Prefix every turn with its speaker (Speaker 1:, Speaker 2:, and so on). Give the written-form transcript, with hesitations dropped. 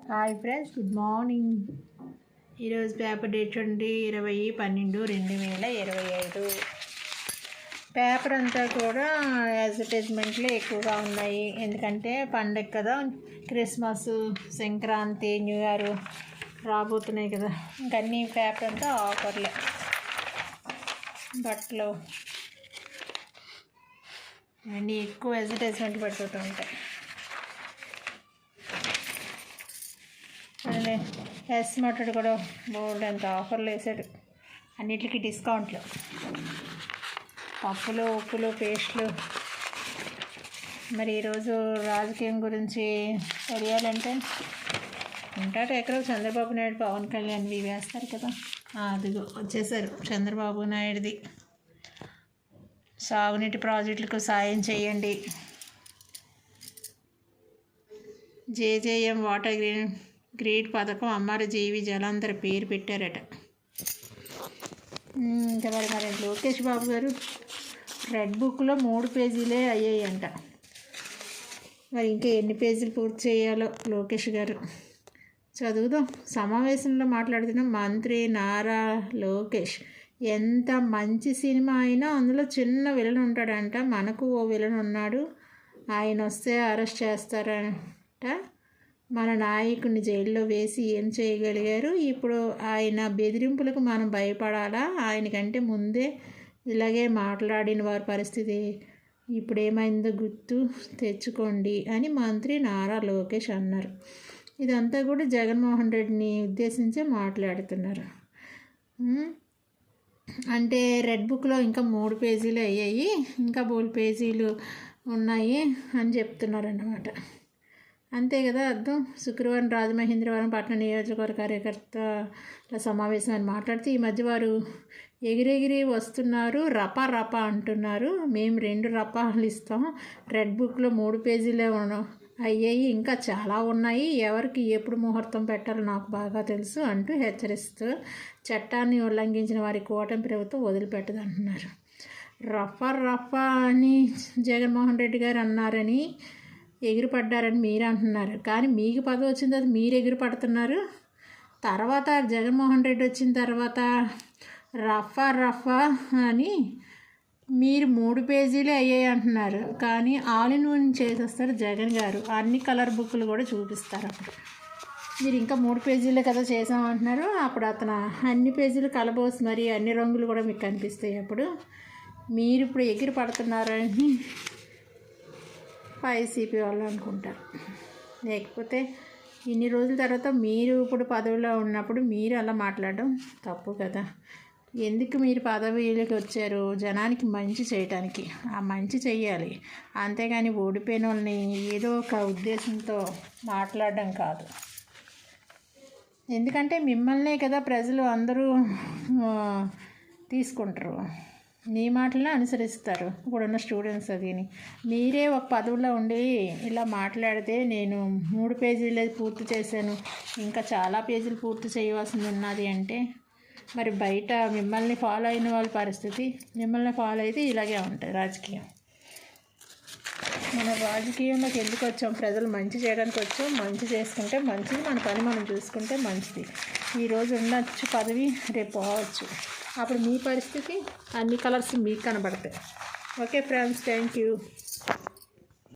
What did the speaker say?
Speaker 1: Hi friends, good morning. ఈరోజు paper date చూడండి, 20/12/2025. Paper అంతా కూడా అడ్వర్టైజ్మెంట్లు ఎక్కువగా ఉన్నాయి. ఎందుకంటే పండగ కదా, క్రిస్మస్, సంక్రాంతి, న్యూ ఇయర్ రాబోతున్నాయి కదా. ఇంకన్నీ పేపర్ అంతా ఆఫర్లే. బట్టలు అన్నీ ఎక్కువ అడ్వర్టైజ్మెంట్ పడిపోతూ ఉంటాయి. అదే ఎస్ మార్ట్ కూడా బోల్డ్ అంత ఆఫర్లు వేసాడు. అన్నిటికీ డిస్కౌంట్లు. పప్పులు, ఉప్పులు, పేస్ట్లు. మరి ఈరోజు రాజకీయం గురించి తెలియాలంటే ఉంటాడు ఎక్కడో చంద్రబాబు నాయుడు, పవన్ కళ్యాణ్ ఇవి వేస్తారు కదా. అదిగో వచ్చేసారు చంద్రబాబు నాయుడుది. సాగునీటి ప్రాజెక్టులకు సాయం చేయండి. జేజేఎం వాటర్ గ్రేడ్ పథకం అమర జీవి జలాంతర పేరు పెట్టారట. ఇంకా మరి లోకేష్ బాబు గారు రెడ్ బుక్లో 3 పేజీలే అయ్యాయంట. మరి ఇంకా ఎన్ని పేజీలు పూర్తి చేయాలో లోకేష్ గారు. చదువుదాం. సమావేశంలో మాట్లాడుతున్న మంత్రి నారా లోకేష్, ఎంత మంచి సినిమా అయినా అందులో చిన్న విలన్ ఉంటాడంట. మనకు ఓ విలన్ ఉన్నాడు, ఆయన వస్తే అరెస్ట్ చేస్తారంట. మన నాయకుడిని జైల్లో వేసి ఏం చేయగలిగారు? ఇప్పుడు ఆయన బెదిరింపులకు మనం భయపడాలా? ఆయనకంటే ముందే ఇలాగే మాట్లాడిన వారి పరిస్థితి ఇప్పుడు ఏమైందో గుర్తు తెచ్చుకోండి అని మంత్రి నారా లోకేష్ అన్నారు. ఇదంతా కూడా జగన్మోహన్ రెడ్డిని ఉద్దేశించి మాట్లాడుతున్నారు. అంటే రెడ్ బుక్లో ఇంకా 3 పేజీలు అయ్యాయి, ఇంకా 3 పేజీలు ఉన్నాయి అని చెప్తున్నారు అన్నమాట. అంతే కదా అర్థం. శుక్రవారం రాజమహేంద్రవరం పట్టణ నియోజకవర్గ కార్యకర్తల సమావేశం అని మాట్లాడితే, ఈ మధ్య వారు ఎగిరెగిరి వస్తున్నారు, రపా రపా అంటున్నారు. మేము 2 రపాలు ఇస్తాం, రెడ్ బుక్లో 3 పేజీలే అయ్యాయి, ఇంకా చాలా ఉన్నాయి, ఎవరికి ఎప్పుడు ముహూర్తం పెట్టాలో నాకు బాగా తెలుసు అంటూ హెచ్చరిస్తూ చట్టాన్ని ఉల్లంఘించిన వారి కూటమి ప్రభుత్వం వదిలిపెట్టదు అంటున్నారు. రఫా రఫా అని జగన్మోహన్ రెడ్డి గారు అన్నారని ఎగిరిపడ్డారని మీరు అంటున్నారు. కానీ మీకు పదవి వచ్చిన తర్వాత మీరు ఎగిరిపడుతున్నారు. తర్వాత జగన్మోహన్ రెడ్డి వచ్చిన తర్వాత రఫా రఫా అని మీరు 3 పేజీలే అయ్యాయి అంటున్నారు. కానీ ఆల్ ఇన్ వన్ చేసేస్తారు జగన్ గారు. అన్ని కలర్ బుక్లు కూడా చూపిస్తారు. అప్పుడు మీరు ఇంకా 3 పేజీలే కదా చేసామంటున్నారు. అప్పుడు అతను అన్ని పేజీలు కలబోసి మరి అన్ని రంగులు కూడా మీకు కనిపిస్తాయి. అప్పుడు మీరు ఇప్పుడు ఎగిరి పడుతున్నారని వైసీపీ వాళ్ళు అనుకుంటారు. లేకపోతే ఇన్ని రోజుల తర్వాత మీరు ఇప్పుడు పదవిలో ఉన్నప్పుడు మీరు అలా మాట్లాడడం తప్పు కదా. ఎందుకు మీరు పదవిలోకి వచ్చారు? జనానికి మంచి చేయటానికి. ఆ మంచి చెయ్యాలి, అంతేగాని ఓడిపోయిన వాళ్ళని ఏదో ఒక ఉద్దేశంతో మాట్లాడడం కాదు. ఎందుకంటే మిమ్మల్నే కదా ప్రజలు అందరూ తీసుకుంటారు, మీ మాటలనే అనుసరిస్తారు. ఇప్పుడున్న స్టూడెంట్స్ అదిని మీరే ఒక పదవిలో ఉండి ఇలా మాట్లాడితే, నేను 3 పేజీలే పూర్తి చేశాను, ఇంకా చాలా పేజీలు పూర్తి చేయవలసింది ఉన్నది అంటే, మరి బయట మిమ్మల్ని ఫాలో అయిన వాళ్ళ పరిస్థితి, మిమ్మల్ని ఫాలో అయితే ఇలాగే ఉంటుంది రాజకీయం. మన రాజకీయంలోకి ఎందుకు వచ్చాం? ప్రజలు మంచి చేయడానికి వచ్చాం. మంచి చేసుకుంటే మంచిది, మన పని మనం చూసుకుంటే మంచిది. ఈరోజు ఉండొచ్చు పదవి, రేపు పోవచ్చు. అప్పుడు మీ పరిస్థితి, అన్ని కలర్స్ మీకు కనబడతాయి. Okay friends, thank you.